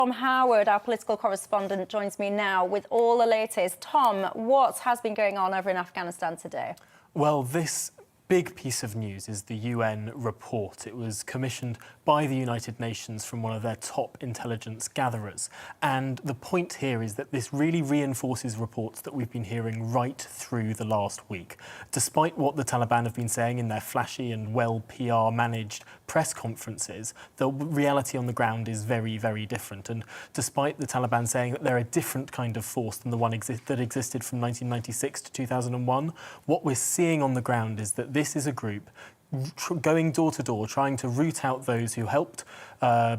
Tom Harwood, our political correspondent, joins me now with all the latest. Tom, what has been going on over in Afghanistan today? Well, this big piece of news is the UN report. It was commissioned by the United Nations from one of their top intelligence gatherers. And the point here is that this really reinforces reports that we've been hearing right through the last week. Despite what the Taliban have been saying in their flashy and well PR-managed press conferences, the reality on the ground is very, very different. And despite the Taliban saying that they're a different kind of force than the one that existed from 1996 to 2001, what we're seeing on the ground is that this is a group going door to door, trying to root out those who helped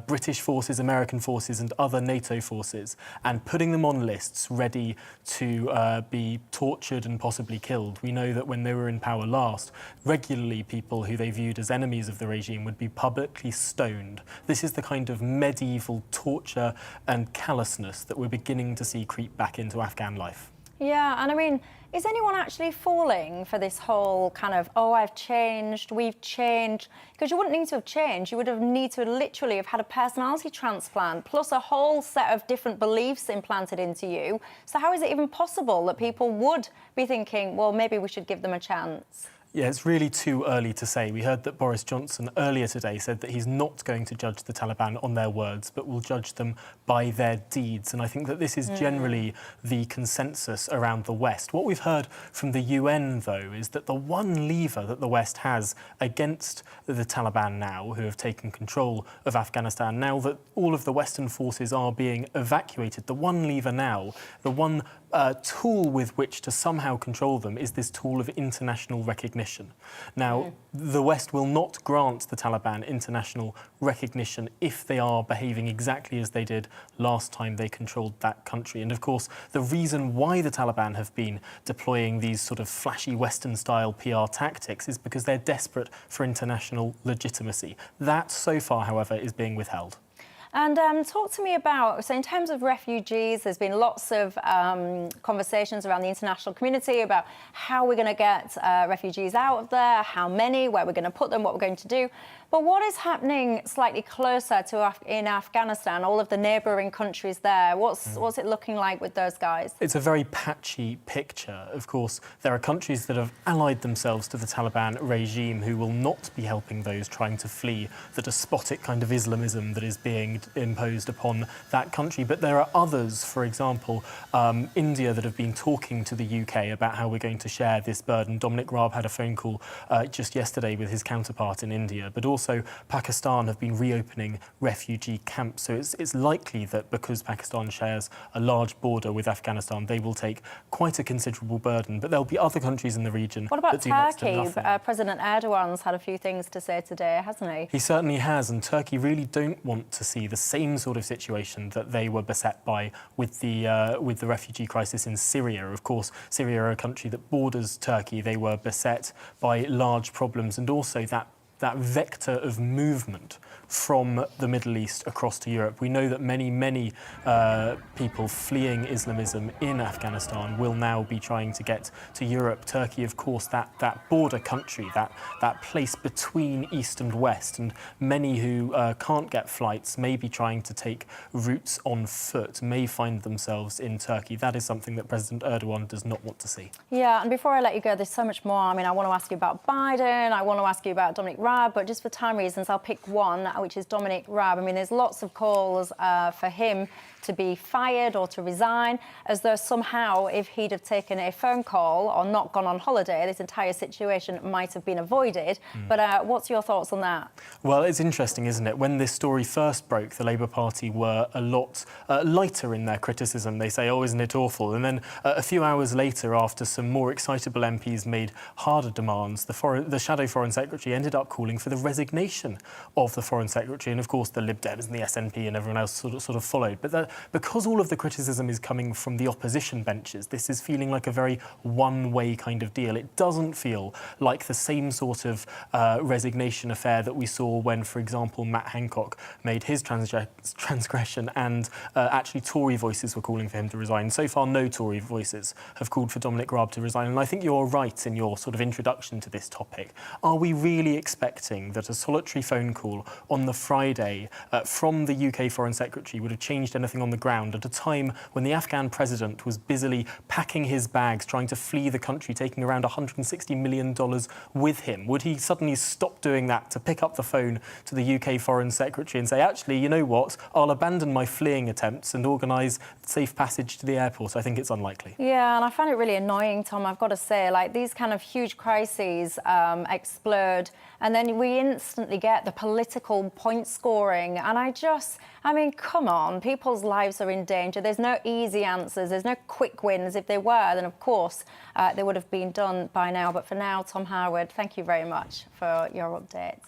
British forces, American forces and other NATO forces, and putting them on lists ready to be tortured and possibly killed. We know that when they were in power last, regularly people who they viewed as enemies of the regime would be publicly stoned. This is the kind of medieval torture and callousness that we're beginning to see creep back into Afghan life. Yeah, and I mean, is anyone actually falling for this whole kind of, oh, I've changed, we've changed? Because you wouldn't need to have changed. You would have need to literally have had a personality transplant, plus a whole set of different beliefs implanted into you. So how is it even possible that people would be thinking, well, maybe we should give them a chance? Yeah, it's really too early to say. We heard that Boris Johnson earlier today said that he's not going to judge the Taliban on their words, but will judge them by their deeds. And I think that this is generally the consensus around the West. What we've heard from the UN, though, is that the one lever that the West has against the Taliban now, who have taken control of Afghanistan, now that all of the Western forces are being evacuated, the one lever now, the one tool with which to somehow control them is this tool of international recognition. Now, the West will not grant the Taliban international recognition if they are behaving exactly as they did last time they controlled that country. And of course, the reason why the Taliban have been deploying these sort of flashy Western-style PR tactics is because they're desperate for international legitimacy. That, so far, however, is being withheld. And talk to me about, so in terms of refugees, there's been lots of conversations around the international community about how we're going to get refugees out of there, how many, where we're going to put them, what we're going to do. But what is happening slightly closer to in Afghanistan, all of the neighbouring countries there? What's it looking like with those guys? It's a very patchy picture. Of course, there are countries that have allied themselves to the Taliban regime who will not be helping those trying to flee the despotic kind of Islamism that is being imposed upon that country. But there are others, for example, India, that have been talking to the UK about how we're going to share this burden. Dominic Raab had a phone call just yesterday with his counterpart in India, but also Pakistan have been reopening refugee camps. So it's likely that because Pakistan shares a large border with Afghanistan, they will take quite a considerable burden. But there'll be other countries in the region What about that do next to Turkey? nothing. President Erdogan's had a few things to say today, hasn't he? He certainly has, and Turkey really don't want to see the same sort of situation that they were beset by with the refugee crisis in Syria. Of course, Syria, a country that borders Turkey, they were beset by large problems, and also that vector of movement from the Middle East across to Europe. We know that many people fleeing Islamism in Afghanistan will now be trying to get to Europe. Turkey, of course, that border country, that place between East and West, and many who can't get flights may be trying to take routes on foot, may find themselves in Turkey. That is something that President Erdogan does not want to see. Yeah, and before I let you go, there's so much more. I mean, I want to ask you about Biden, I want to ask you about Dominic Raab, but just for time reasons, I'll pick one, which is Dominic Raab. I mean, there's lots of calls for him to be fired or to resign, as though somehow if he'd have taken a phone call or not gone on holiday, this entire situation might have been avoided. But what's your thoughts on that? Well, it's interesting, isn't it? When this story first broke, the Labour Party were a lot lighter in their criticism. They say, oh, isn't it awful? And then a few hours later, after some more excitable MPs made harder demands, the Shadow Foreign Secretary ended up calling for the resignation of the Foreign Secretary. And of course, the Lib Dems and the SNP and everyone else sort of followed. But because all of the criticism is coming from the opposition benches, this is feeling like a very one-way kind of deal. It doesn't feel like the same sort of resignation affair that we saw when, for example, Matt Hancock made his transgression and actually Tory voices were calling for him to resign. So far, no Tory voices have called for Dominic Raab to resign. And I think you're right in your sort of introduction to this topic. Are we really expecting that a solitary phone call on on the Friday from the UK Foreign Secretary would have changed anything on the ground at a time when the Afghan president was busily packing his bags, trying to flee the country, taking around $160 million with him? Would he suddenly stop doing that to pick up the phone to the UK Foreign Secretary and say, actually, you know what, I'll abandon my fleeing attempts and organise safe passage to the airport? I think it's unlikely. Yeah, and I find it really annoying, Tom, I've got to say, like these kind of huge crises explode and then we instantly get the political point scoring. And I mean, come on, people's lives are in danger. There's no easy answers. There's no quick wins. If there were, then of course they would have been done by now. But for now, Tom Harwood, thank you very much for your update.